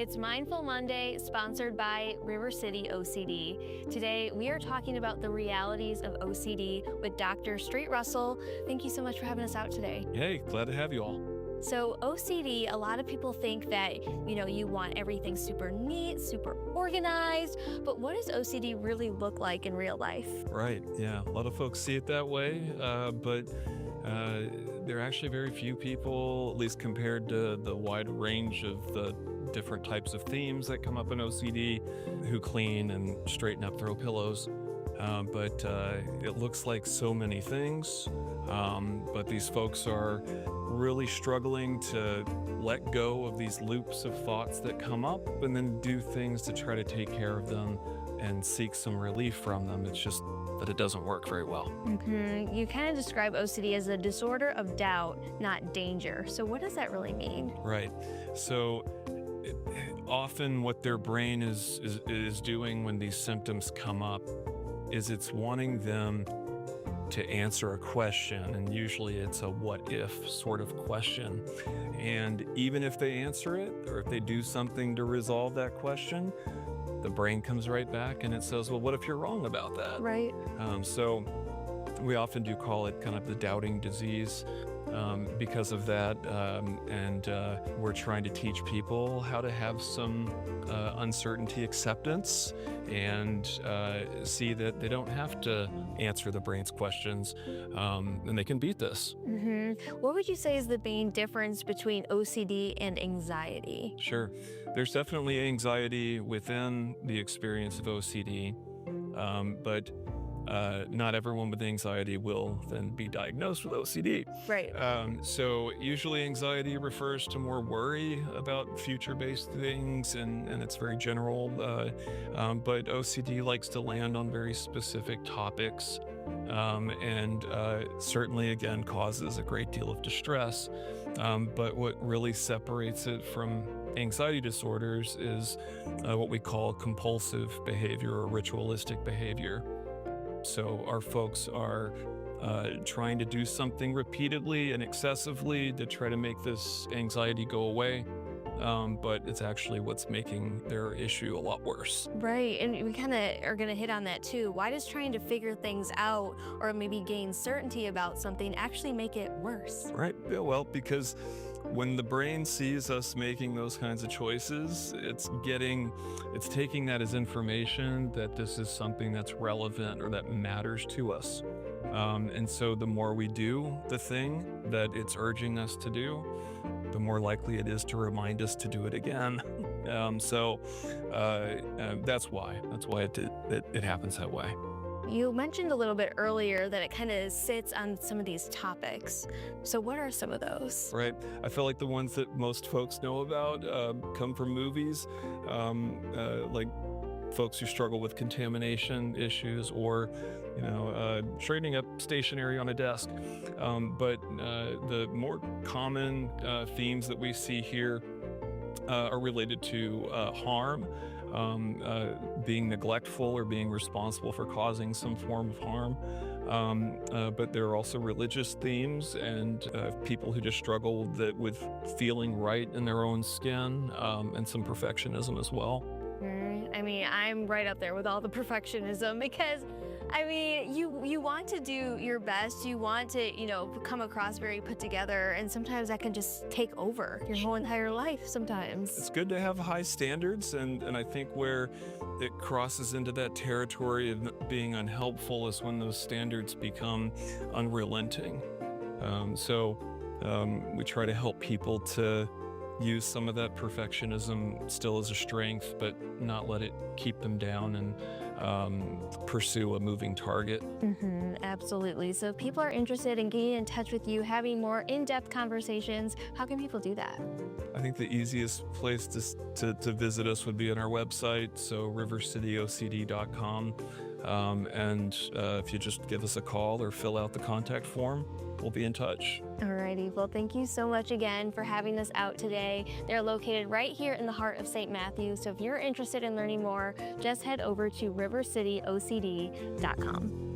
It's Mindful Monday, sponsored by River City OCD. Today, we are talking about the realities of OCD with Dr. Street Russell. Thank you so much for having us out today. Hey, glad to have you all. So OCD, a lot of people think that, you want everything super neat, super organized, but what does OCD really look like in real life? Right, yeah, a lot of folks see it that way, but there are actually very few people, at least compared to the wide range of the different types of themes that come up in OCD, who clean and straighten up throw pillows. But it looks like so many things, but these folks are really struggling to let go of these loops of thoughts that come up and then do things to try to take care of them and seek some relief from them. It's just that it doesn't work very well. You kind of describe OCD as a disorder of doubt, not danger. So what does that really mean? Right. So often what their brain is doing when these symptoms come up is it's wanting them to answer a question, and usually it's a what if sort of question. And even if they answer it, or if they do something to resolve that question, the brain comes right back and it says, well, what if you're wrong about that? Right. So we often do call it kind of the doubting disease because of that. And we're trying to teach people how to have some uncertainty acceptance and see that they don't have to answer the brain's questions, and they can beat this. What would you say is the main difference between OCD and anxiety? Sure. There's definitely anxiety within the experience of OCD, but not everyone with anxiety will then be diagnosed with OCD. Right. So usually anxiety refers to more worry about future-based things, and it's very general. But OCD likes to land on very specific topics, and certainly, again, causes a great deal of distress. But what really separates it from anxiety disorders is what we call compulsive behavior or ritualistic behavior. So our folks are trying to do something repeatedly and excessively to try to make this anxiety go away, but it's actually what's making their issue a lot worse. Right, and we kind of are going to hit on that too. Why does trying to figure things out or maybe gain certainty about something actually make it worse? Right, yeah, well, because when the brain sees us making those kinds of choices, it's taking that as information that this is something that's relevant or that matters to us. And so the more we do the thing that it's urging us to do, the more likely it is to remind us to do it again. So that's why it happens that way. You mentioned a little bit earlier that it kind of sits on some of these topics. So what are some of those? Right. I feel like the ones that most folks know about come from movies, like folks who struggle with contamination issues or, straightening up stationery on a desk. But the more common themes that we see here are related to harm. Being neglectful or being responsible for causing some form of harm. But there are also religious themes and people who just struggle with feeling right in their own skin, and some perfectionism as well. I'm right up there with all the perfectionism because you want to do your best. You want to, come across very put together, and sometimes that can just take over your whole entire life sometimes. It's good to have high standards, and I think where it crosses into that territory of being unhelpful is when those standards become unrelenting. So we try to help people to use some of that perfectionism still as a strength, but not let it keep them down and pursue a moving target. Absolutely. So if people are interested in getting in touch with you, having more in-depth conversations, how can people do that? I think the easiest place to visit us would be on our website, so rivercityocd.com. And if you just give us a call or fill out the contact form, we'll be in touch. Alrighty, well, thank you so much again for having us out today. They're located right here in the heart of St. Matthew, so if you're interested in learning more, just head over to rivercityocd.com.